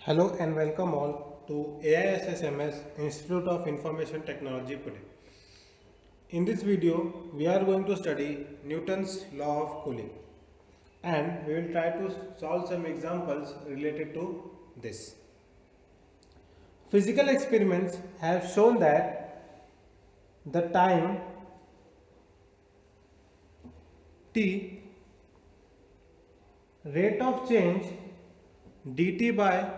Hello and welcome all to AISSMS Institute of Information Technology Pune. In this video, we are going to study Newton's law of cooling and we will try to solve some examples related to this. Physical experiments have shown that the time t, rate of change dt by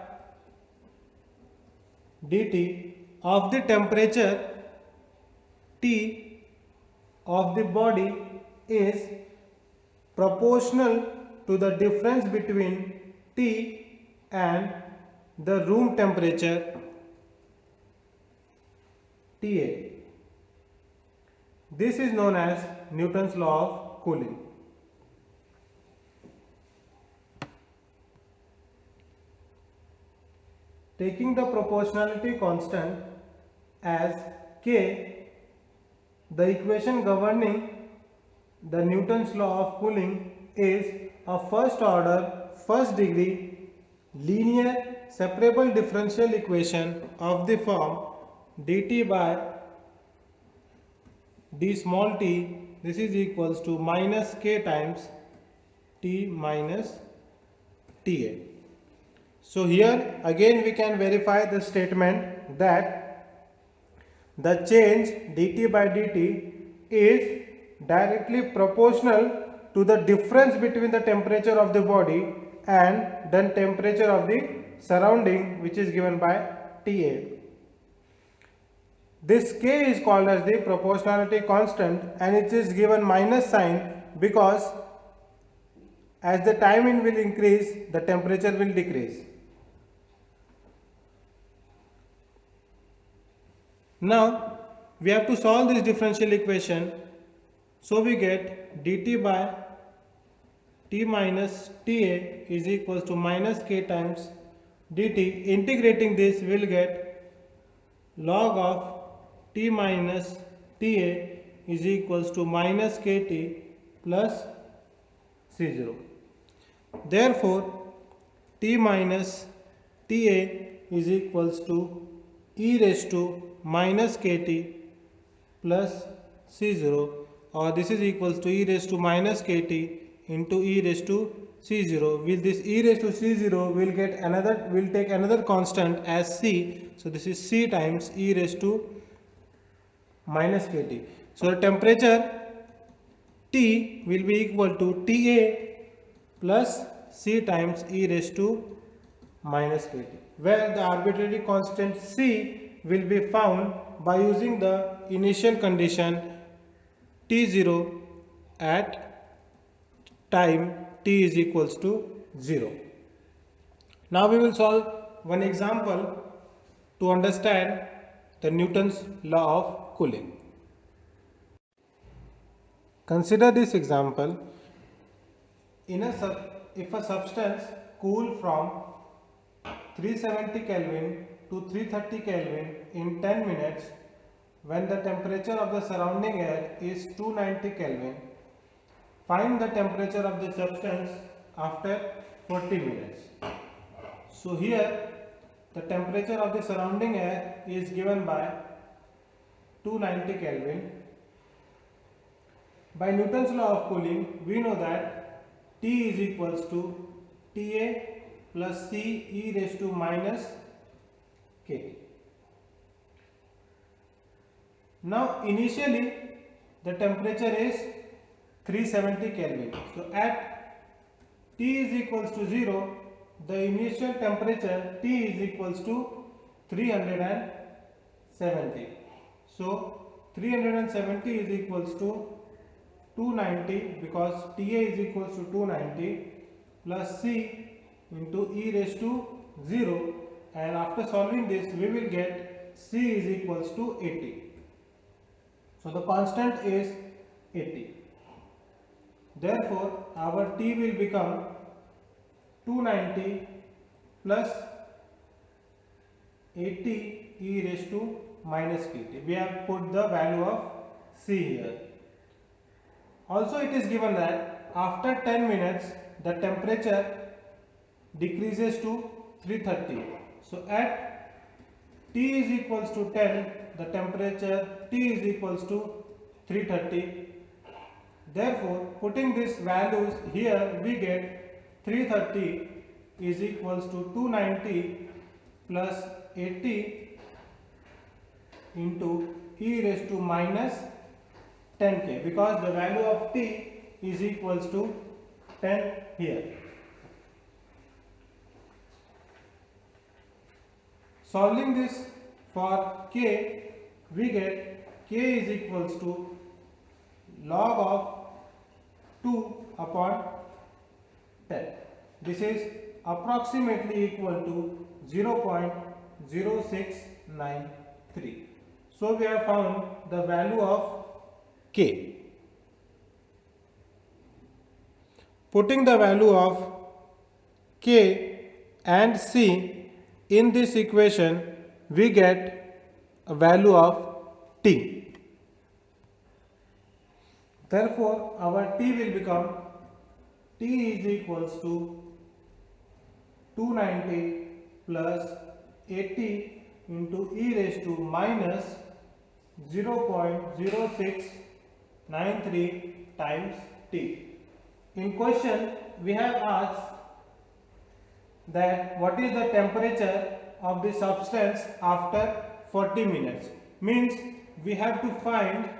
dt of the temperature T of the body is proportional to the difference between T and the room temperature TA. This is known as Newton's law of cooling. Taking the proportionality constant as K, the equation governing the Newton's law of cooling is a first order, first degree linear separable differential equation of the form dt by d small t, this is equals to minus k times t minus ta. So here again we can verify the statement that the change dt by dt is directly proportional to the difference between the temperature of the body and the temperature of the surrounding, which is given by Ta. This K is called as the proportionality constant and it is given minus sign because as the time will increase, the temperature will decrease. Now we have to solve this differential equation, so we get dt by t minus Ta is equals to minus k times dt. Integrating this will get log of t minus Ta is equals to minus kt plus C0. Therefore t minus Ta is equals to e raised to minus kt plus C0, or this is equals to e raised to minus kt into e raised to C0. With this e raised to C0 will get another, will take another constant as C. So this is C times e raised to minus kt. So the temperature T will be equal to Ta plus C times e raised to minus kt, where the arbitrary constant C will be found by using the initial condition T0 at time t is equals to 0. Now we will solve one example to understand the Newton's law of cooling. Consider this example. If a substance cool from 370 Kelvin to 330 Kelvin in 10 minutes when the temperature of the surrounding air is 290 Kelvin, find the temperature of the substance after 40 minutes. So here the temperature of the surrounding air is given by 290 Kelvin. By Newton's law of cooling, we know that T is equals to Ta plus C e raised to minus k. Now initially the temperature is 370 Kelvin. So at T is equals to 0, the initial temperature T is equals to 370. So 370 is equals to 290 because Ta is equals to 290 plus C into e raised to 0, and after solving this we will get C is equals to 80. So the constant is 80. Therefore our T will become 290 plus 80 e raised to minus kt. We have put the value of C here. Also it is given that after 10 minutes the temperature decreases to 330. So at T is equals to 10, the temperature T is equals to 330. Therefore, putting these values here, we get 330 is equals to 290 plus 80 into e raised to minus 10k, because the value of T is equals to 10 here. Solving this for k, we get k is equals to log of 2 upon 10. This is approximately equal to 0.0693. So we have found the value of k. Putting the value of k and c in this equation, we get a value of t. Therefore, our T will become T is equals to 290 plus 80 into e raised to minus 0.0693 times T. In question, we have asked that what is the temperature of the substance after 40 minutes. Means we have to find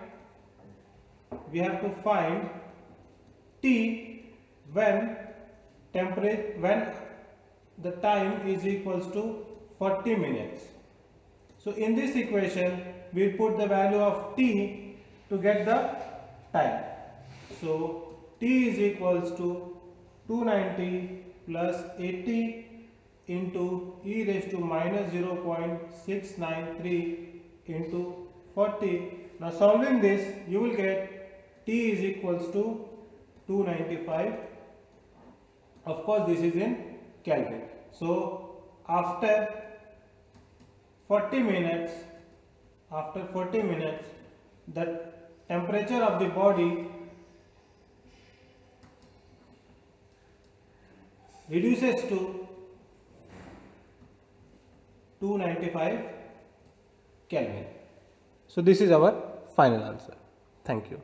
T when the time is equals to 40 minutes. So in this equation, we put the value of T to get the time. So T is equals to 290 plus 80 into e raised to minus 0.693 into 40. Now solving this, you will get T is equals to 295. Of course, this is in Kelvin. So after 40 minutes, the temperature of the body reduces to 295 Kelvin. So this is our final answer. Thank you.